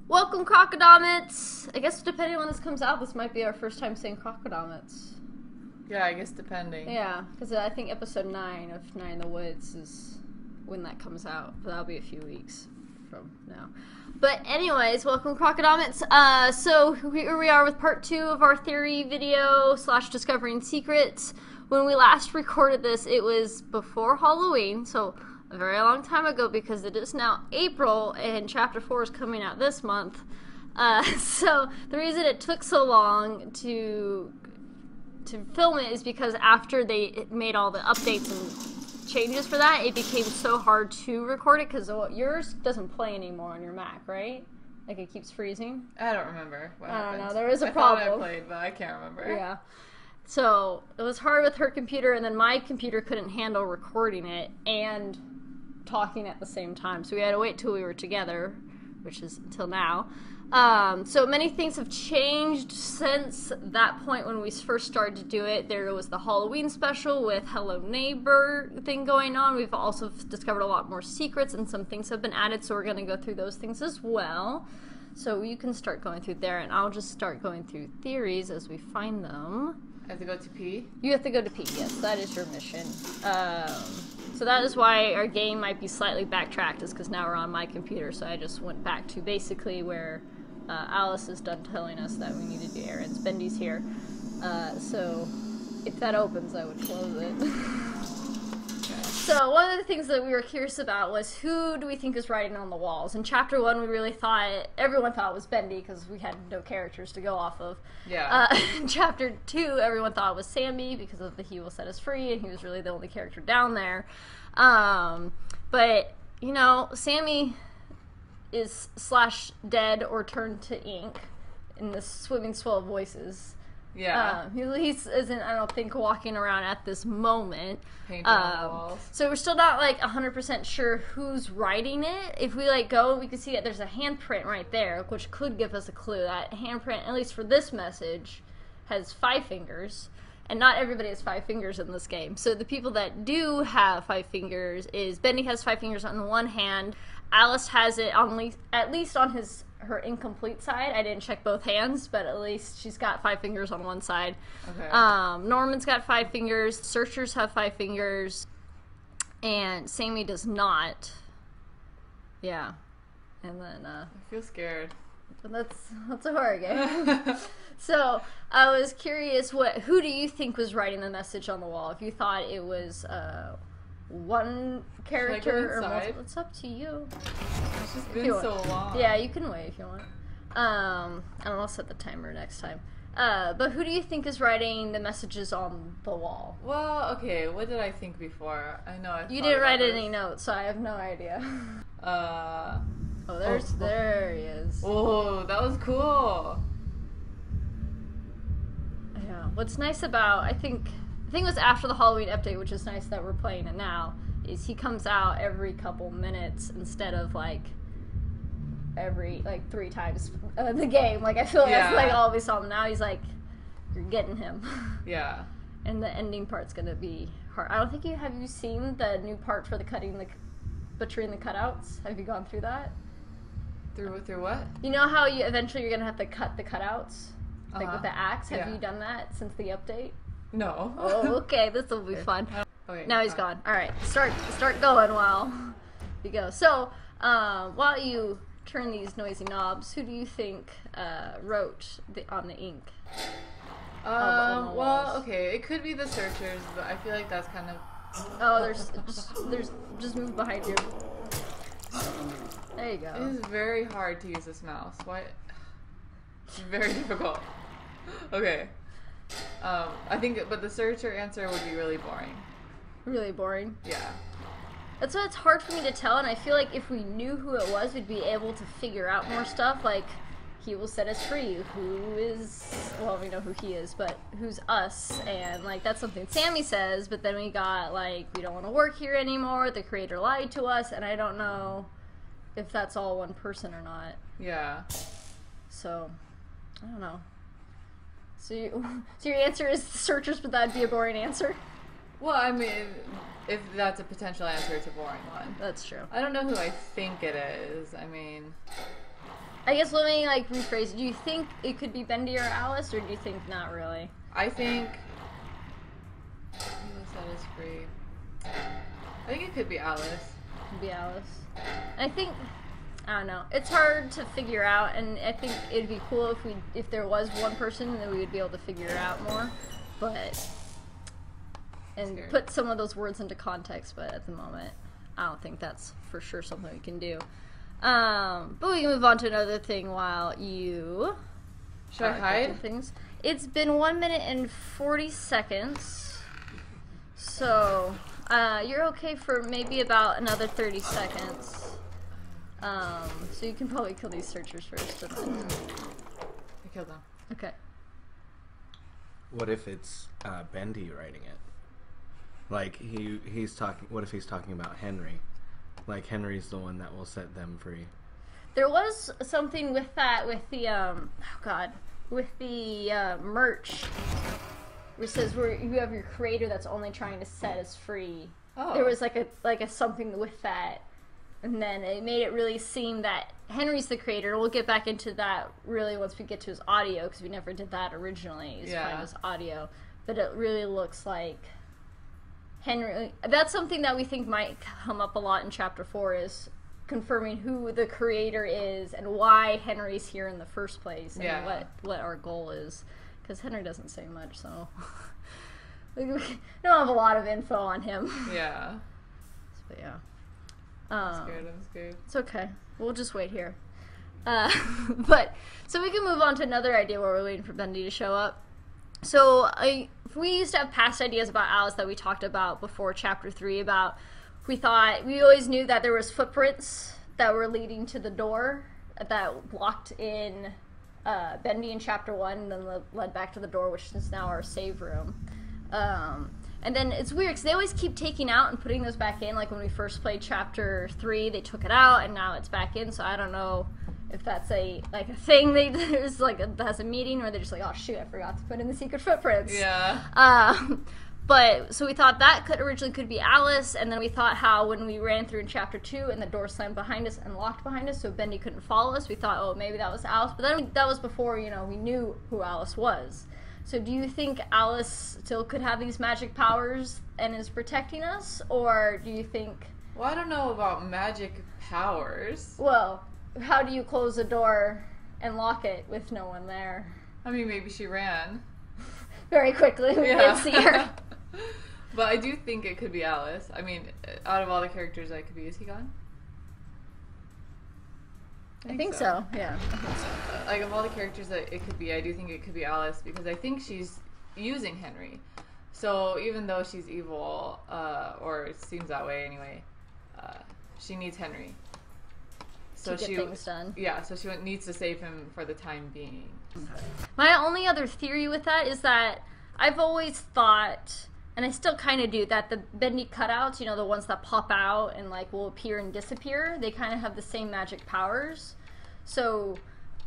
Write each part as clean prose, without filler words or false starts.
Welcome, Crocodilmits! I guess depending on when this comes out, this might be our first time saying Crocodilmits. Yeah, I guess depending. Yeah, because I think episode 9 of Night in the Woods is when that comes out. But that'll be a few weeks from now. But anyways, welcome, Crocodilmits. So here we are with part 2 of our theory video / discovering secrets. When we last recorded this, it was before Halloween, so a very long time ago, because it is now April and chapter 4 is coming out this month. So the reason it took so long to film it is because after they made all the updates and changes for that, it became so hard to record it, because yours doesn't play anymore on your Mac, right? Like, it keeps freezing. I don't remember what happened. I don't know, there was a problem. I thought I played, but I can't remember. Yeah. So it was hard with her computer, and then my computer couldn't handle recording it and talking at the same time. So we had to wait till we were together, which is until now. So many things have changed since that point when we first started to do it. There was the Halloween special with Hello Neighbor thing going on. We've also discovered a lot more secrets, and some things have been added, so we're going to go through those things as well. So you can start going through there, and I'll just start going through theories as we find them. I have to go to pee? You have to go to pee, yes. That is your mission. So that is why our game might be slightly backtracked, is because now we're on my computer, so I just went back to basically where Alice is done telling us that we need to do errands. Bendy's here. So if that opens, I would close it. So one of the things that we were curious about was, who do we think is writing on the walls? In chapter 1, we really thought, everyone thought it was Bendy, because we had no characters to go off of. Yeah. In chapter 2, everyone thought it was Sammy, because of the He Will Set Us Free, and he was really the only character down there. But, you know, Sammy is / dead or turned to ink in the swimming swell of voices. Yeah. He isn't, I don't think, walking around at this moment. Painting on the walls. So we're still not, like, 100% sure who's writing it. If we, like, go, we can see that there's a handprint right there, which could give us a clue. That handprint, at least for this message, has 5 fingers. And not everybody has 5 fingers in this game. So the people that do have 5 fingers is, Bendy has 5 fingers on one hand. Alice has it on at least on her incomplete side. I didn't check both hands, but at least she's got 5 fingers on one side. Okay. Norman's got 5 fingers. Searchers have 5 fingers, and Sammy does not. Yeah, and then I feel scared. But that's a horror game. So I was curious, who do you think was writing the message on the wall? If you thought it was one character or multiple, it's up to you. It's just been so long. Yeah, you can wait if you want. And I'll set the timer next time. But who do you think is writing the messages on the wall? Well, okay, what did I think before? I know You didn't write any notes, so I have no idea. There he is. Oh, that was cool. Yeah. What's nice about, I think it was after the Halloween update, which is nice that we're playing it now, is he comes out every couple minutes instead of like every 3 times the game. Like, I feel like that's like all we saw him. Now he's like, you're getting him. Yeah. And the ending part's gonna be hard. I don't think have you seen the new part for the butchering the cutouts? Have you gone through that? Through what? You know how eventually you're gonna have to cut the cutouts? Like with the axe? Have you done that since the update? No. Oh, okay. This will be fun. Okay, now he's gone. All right, start going while you go. So, while you turn these noisy knobs, who do you think wrote on the ink? Well, okay, it could be the searchers, but I feel like that's kind of. Oh, there's just move behind you. There you go. It is very hard to use this mouse. Why? It's very difficult. Okay. I think, but the searcher answer would be really boring. Really boring? Yeah. That's why it's hard for me to tell, and I feel like if we knew who it was, we'd be able to figure out more stuff, like, He Will Set Us Free, who is, well, we know who he is, but who's us, and, like, that's something Sammy says, but then we got, like, we don't want to work here anymore, the creator lied to us, and I don't know if that's all one person or not. Yeah. So, I don't know. So your answer is the searchers, but that'd be a boring answer? Well, I mean, if that's a potential answer, it's a boring one. That's true. I don't know who I think it is. I mean, I guess let me like rephrase. Do you think it could be Bendy or Alice, or do you think not really? I think who said is free. I think it could be Alice. Could be Alice. And I think I don't know. It's hard to figure out, and I think it'd be cool if there was one person that we would be able to figure it out more, and put some of those words into context. But at the moment, I don't think that's for sure something we can do. But we can move on to another thing while you. Should I hide? Things. It's been 1 minute and 40 seconds, so you're okay for maybe about another 30 seconds. So you can probably kill these searchers first, and then I killed them. Okay. What if it's Bendy writing it? Like he's talking. What if he's talking about Henry? Like Henry's the one that will set them free. There was something with that, with the merch, where it says you have your creator that's only trying to set us free. Oh. There was like a something with that, and then it made it really seem that Henry's the creator. We'll get back into that really once we get to his audio, because we never did that originally. Is find his audio, but it really looks like Henry. That's something that we think might come up a lot in chapter 4, is confirming who the creator is and why Henry's here in the first place, and what our goal is, because Henry doesn't say much, so we don't have a lot of info on him. Yeah. But yeah. I'm scared. It's okay. We'll just wait here. But so we can move on to another idea while we're waiting for Bendy to show up. So we used to have past ideas about Alice that we talked about before chapter 3 about. We always knew that there was footprints that were leading to the door that blocked in Bendy in chapter 1, and then led back to the door, which is now our save room. And then it's weird because they always keep taking out and putting those back in. Like when we first played chapter 3, they took it out and now it's back in. So I don't know if that's a thing there's that's a meeting, or they're just like, oh shoot, I forgot to put in the secret footprints. Yeah. But so we thought that originally could be Alice, and then we thought how when we ran through in chapter 2 and the door slammed behind us and locked behind us, so Bendy couldn't follow us, we thought, oh, maybe that was Alice. But then that was before we knew who Alice was. So do you think Alice still could have these magic powers and is protecting us, or do you think? Well, I don't know about magic powers. Well, how do you close the door and lock it with no one there? I mean, maybe she ran very quickly. We didn't see her. But I do think it could be Alice. I mean, out of all the characters that could be, is he gone? I think so. Yeah. I think so. Like, of all the characters that it could be, I do think it could be Alice, because I think she's using Henry. So even though she's evil, or it seems that way anyway, she needs Henry. So to get things done. Yeah, so she needs to save him for the time being. Okay. My only other theory with that is that I've always thought, and I still kind of do, that the Bendy cutouts, the ones that pop out and will appear and disappear, they kind of have the same magic powers. So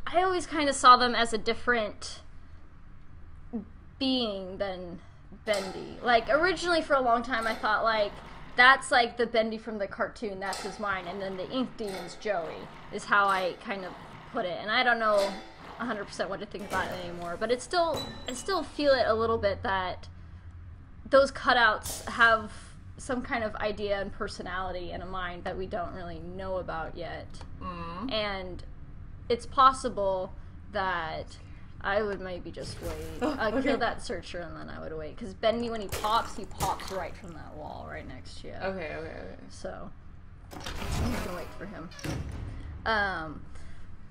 I always kind of saw them as a different being than Bendy. Originally for a long time I thought that's the Bendy from the cartoon, that's his mind, and then the Ink Demon's Joey, is how I kind of put it. And I don't know 100% what to think about it anymore, but I still feel it a little bit that those cutouts have some kind of idea and personality and a mind that we don't really know about yet. Mm. And it's possible that I would maybe just wait. I'd kill that searcher and then I would wait. Because Bendy, when he pops right from that wall right next to you. Okay. So, I'm just gonna wait for him.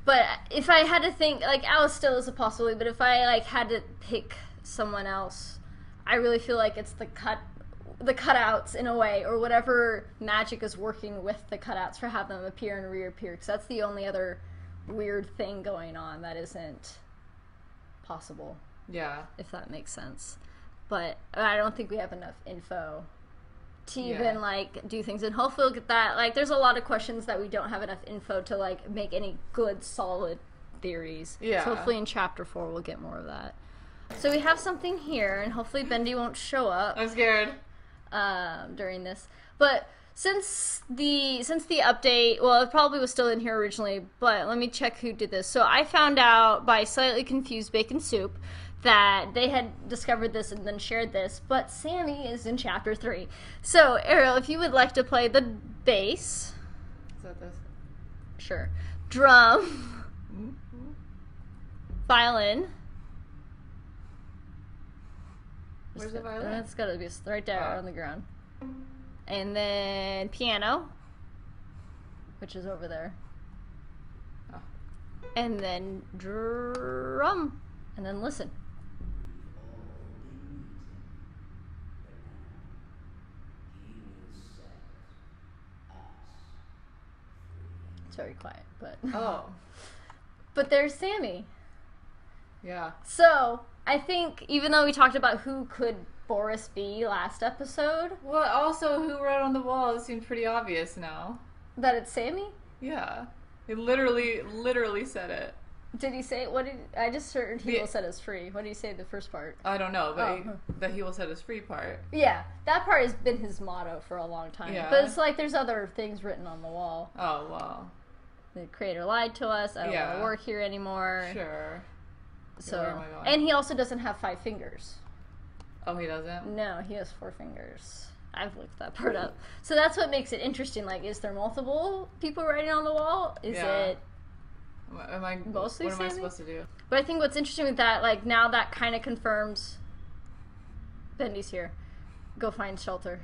But if I had to think, Alice still is a possibility, but if I, had to pick someone else, I really feel like it's the cutouts in a way, or whatever magic is working with the cutouts for have them appear and reappear, because that's the only other weird thing going on that isn't possible. Yeah. If that makes sense. But I don't think we have enough info to even do things, and hopefully we'll get that. There's a lot of questions that we don't have enough info to make any good solid theories. Yeah. So hopefully in chapter 4 we'll get more of that. So we have something here, and hopefully Bendy won't show up. I'm scared. During this. But since the update, well, it probably was still in here originally, but let me check who did this. So I found out by Slightly Confused Bacon Soup that they had discovered this and then shared this, but Sammy is in chapter 3. So Ariel, if you would like to play the bass, Is that this? sure, drum, violin. Where's the violin? That's gotta be right there Oh. on the ground. And then piano, which is over there. Oh. And then drum. And then listen. It's very quiet, but Oh. but there's Sammy. Yeah. So I think even though we talked about who could Boris be last episode, Well, also, who wrote on the wall? It seems pretty obvious now. that it's Sammy. Yeah. He literally said it. Did he say what did I just heard? He The- will set us free. What did he say the first part? I don't know, but Oh. that he will set us free part. Yeah, that part has been his motto for a long time. Yeah. But it's like there's other things written on the wall. Oh, well. The creator lied to us. I don't want Yeah. to work here anymore. Sure. So, Where am I going? and he also doesn't have 5 fingers. Oh, he doesn't? No, he has 4 fingers. I've looked that part up. So that's what makes it interesting. Like, is there multiple people writing on the wall? Is Yeah. it? Am I Mostly what am I Sammy? supposed to do? But I think what's interesting with that, like, now that kind of confirms Bendy's here. Go find shelter.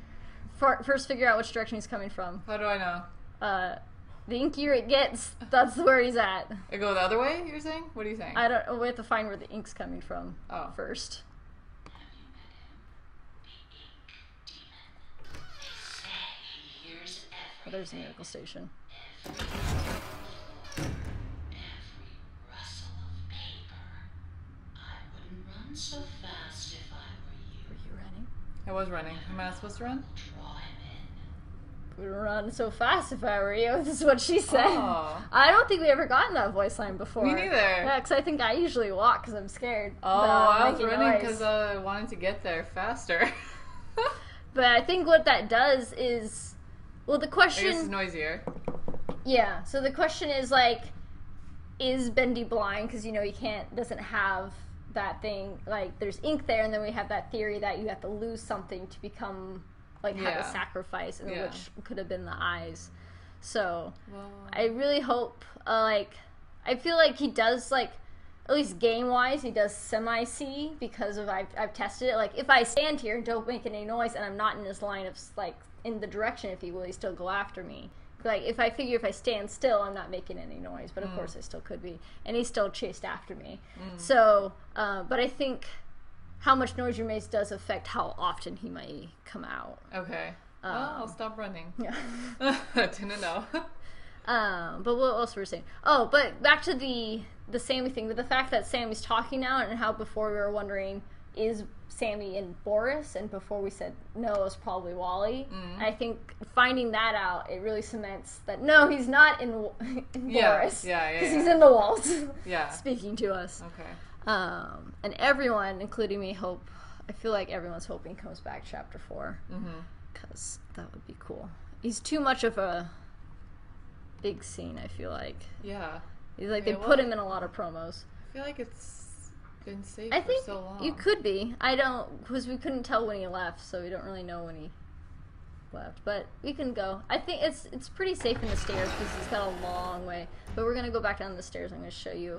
First, figure out which direction he's coming from. How do I know? The inkier it gets, that's where he's at. I go the other way, you're saying? What are you saying? I don't. We have to find where the ink's coming from Oh. first. Oh, there's the miracle station. Every rustle of paper. I wouldn't run so fast if I were you. Were you running? I was running. Am I not supposed to run? Draw him in. Would run so fast if I were you. This is what she said. Oh. I don't think we ever gotten that voice line before. Me neither. Yeah, because I think I usually walk because I'm scared. Oh, about I was making running noise. because I wanted to get there faster. But I think what that does is, well, the I question. guess it's noisier. Yeah, so the question is like, is Bendy blind? Because, you know, he doesn't have that thing. Like, there's ink there, and then we have that theory that you have to lose something to become, like, have Yeah. a sacrifice, and Yeah. which could have been the eyes. So, Well, I really hope, I feel like he does, like, at least game-wise, he does semi-see because of, I've tested it. Like, if I stand here and don't make any noise, and I'm not in his line of, like, in the direction, if he will, he still go after me. Like, if I stand still, I'm not making any noise, but of course I still could be. And he still chased after me. So, but I think how much noise you make does affect how often he might come out. okay. Well, I'll stop running. Yeah. I didn't know. But what else were we saying? Oh, but back to the Sammy thing, with the fact that Sammy's talking now, and how before we were wondering, is Sammy in Boris? And before we said, no, it was probably Wally. I think finding that out, it really cements that, no, he's not in Yeah, Boris. yeah, Because yeah. he's in the walls, Yeah. speaking to us. Okay. And everyone, including me, I feel like everyone's hoping he comes back chapter 4. Because that would be cool. He's too much of a big scene, I feel like. Yeah. He's like, Yeah, they well- put him in a lot of promos. I feel like it's been safe I for think so long. you could be. I don't, because we couldn't tell when he left, so we don't really know when he left. But we can go. I think it's pretty safe in the stairs because he's got a long way. But we're going to go back down the stairs. I'm going to show you.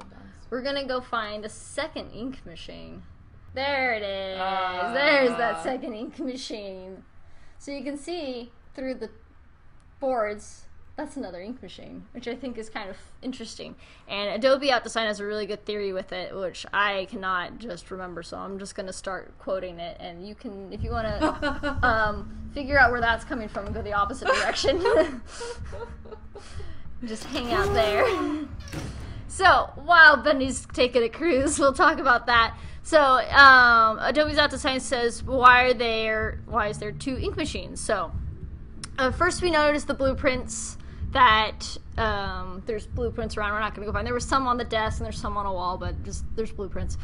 We're going to go find a second ink machine. There it is. There's that second ink machine. So you can see through the boards, that's another ink machine, which I think is kind of interesting. And Adobe OutDesign has a really good theory with it, which I cannot just remember, so I'm just going to start quoting it. And you can, if you want to figure out where that's coming from, go the opposite direction. Just hang out there. So, while Bendy's taking a cruise, we'll talk about that. So, Adobe's OutDesign says, why is there 2 ink machines? So, first we noticed the blueprints that there's blueprints around. We're not going to go find. There were some on the desk and there's some on a wall, but there's blueprints.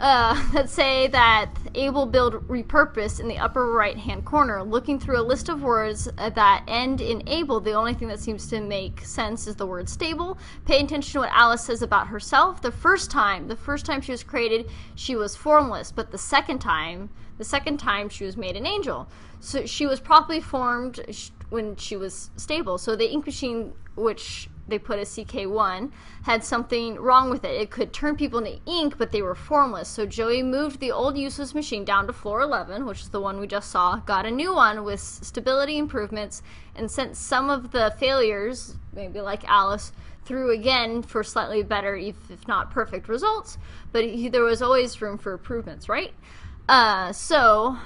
that say that able build repurpose in the upper right hand corner. Looking through a list of words that end in able, the only thing that seems to make sense is the word stable. Pay attention to what Alice says about herself. The first time she was created, she was formless, but the second time she was made an angel. So she was properly formed when she was stable. So the ink machine, which they put as CK1, had something wrong with it. It could turn people into ink, but they were formless. So Joey moved the old useless machine down to floor 11, which is the one we just saw, got a new one with stability improvements, and sent some of the failures, maybe like Alice, through again for slightly better, if not perfect results. But there was always room for improvements, right? So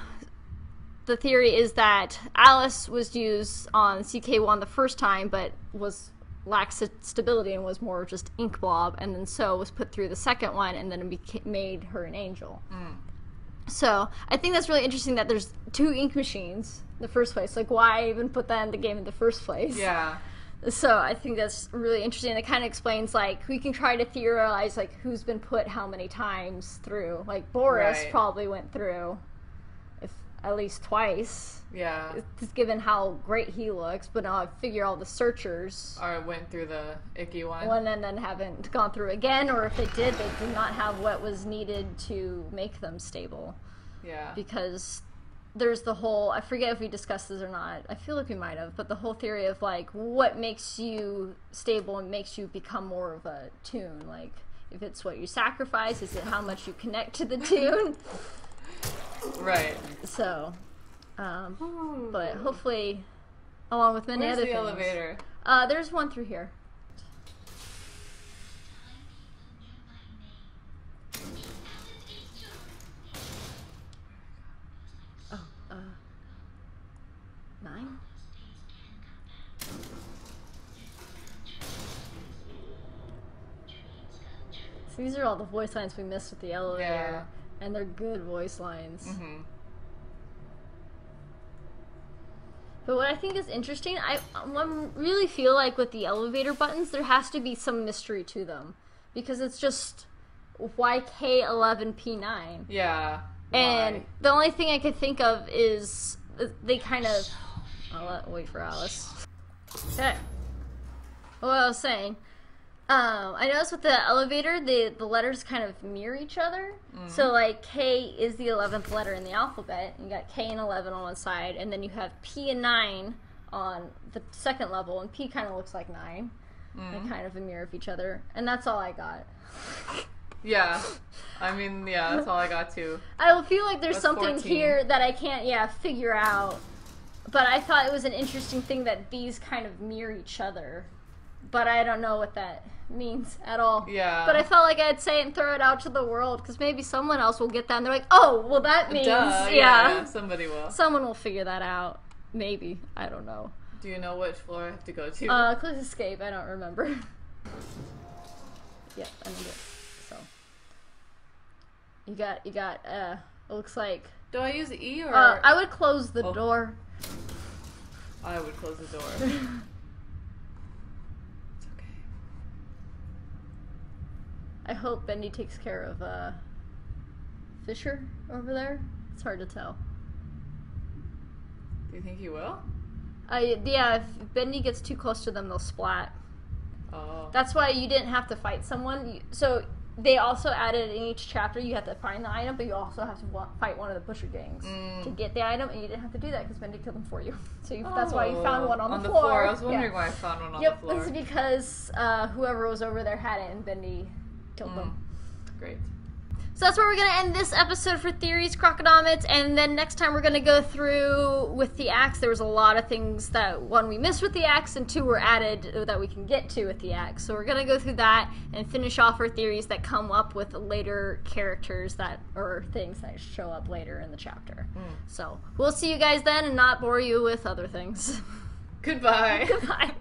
the theory is that Alice was used on CK1 the first time, but lacked stability and was more just ink blob, and then so was put through the second one, and then it made her an angel. So I think that's really interesting that there's 2 ink machines in the first place. Like, why even put that in the game in the first place? Yeah. So I think that's really interesting. It kind of explains, like, we can try to theorize, like, who's been put how many times through. Like, Boris probably went through at least twice. Yeah. Just given how great he looks, but now I figure all the searchers went through the icky one. And then haven't gone through again, or if they did not have what was needed to make them stable. Yeah. Because there's the whole, I forget if we discussed this or not, I feel like we might have, but the whole theory of, like, what makes you stable and makes you become more of a tune. Like, if it's what you sacrifice, is it how much you connect to the tune? Right. So, but hopefully, along with many Where's other the things. elevator? There's one through here. Oh, 9? So these are all the voice lines we missed with the elevator. Yeah. And they're good voice lines. Mm-hmm. But what I think is interesting, I really feel like with the elevator buttons, there has to be some mystery to them. Because it's just, why K11P9? Yeah. And Why? the only thing I could think of is they kind of... I'll wait for Alice. Okay. What I was saying. I noticed with the elevator, the letters kind of mirror each other. So, like, K is the 11th letter in the alphabet. You got K and 11 on one side, and then you have P and 9 on the second level, and P kind of looks like 9. They kind of a mirror of each other. And that's all I got. Yeah. I mean, yeah, that's all I got too. I feel like there's That's something 14. here that I can't, figure out. But I thought it was an interesting thing that these kind of mirror each other. But I don't know what that means at all. Yeah. But I felt like I'd say it and throw it out to the world, because maybe someone else will get that and they're like, oh, well that means, Duh, yeah. Somebody will. Someone will figure that out. Maybe. I don't know. Do you know which floor I have to go to? Click escape, I don't remember. Yep, I need it. So. You got, it looks like... Do I use E or... I would close the door. I would close the door. It's okay. I hope Bendy takes care of, Fisher over there. It's hard to tell. Do you think he will? Yeah, if Bendy gets too close to them, they'll splat. Oh. That's why you didn't have to fight someone. So they also added in each chapter you have to find the item, but you also have to fight one of the pusher gangs to get the item, and you didn't have to do that because Bendy killed them for you. So that's why you found one on the floor. I was wondering why I found one on the floor. Yep, it's because whoever was over there had it, and Bendy killed them. Great. So that's where we're going to end this episode for Theories, Crocodile-Myths, and then next time we're going to go through with the axe. There was a lot of things that, one, we missed with the axe, and two, were added that we can get to with the axe. So we're going to go through that and finish off our theories that come up with later characters that, or things that show up later in the chapter. So we'll see you guys then and not bore you with other things. Goodbye. Goodbye.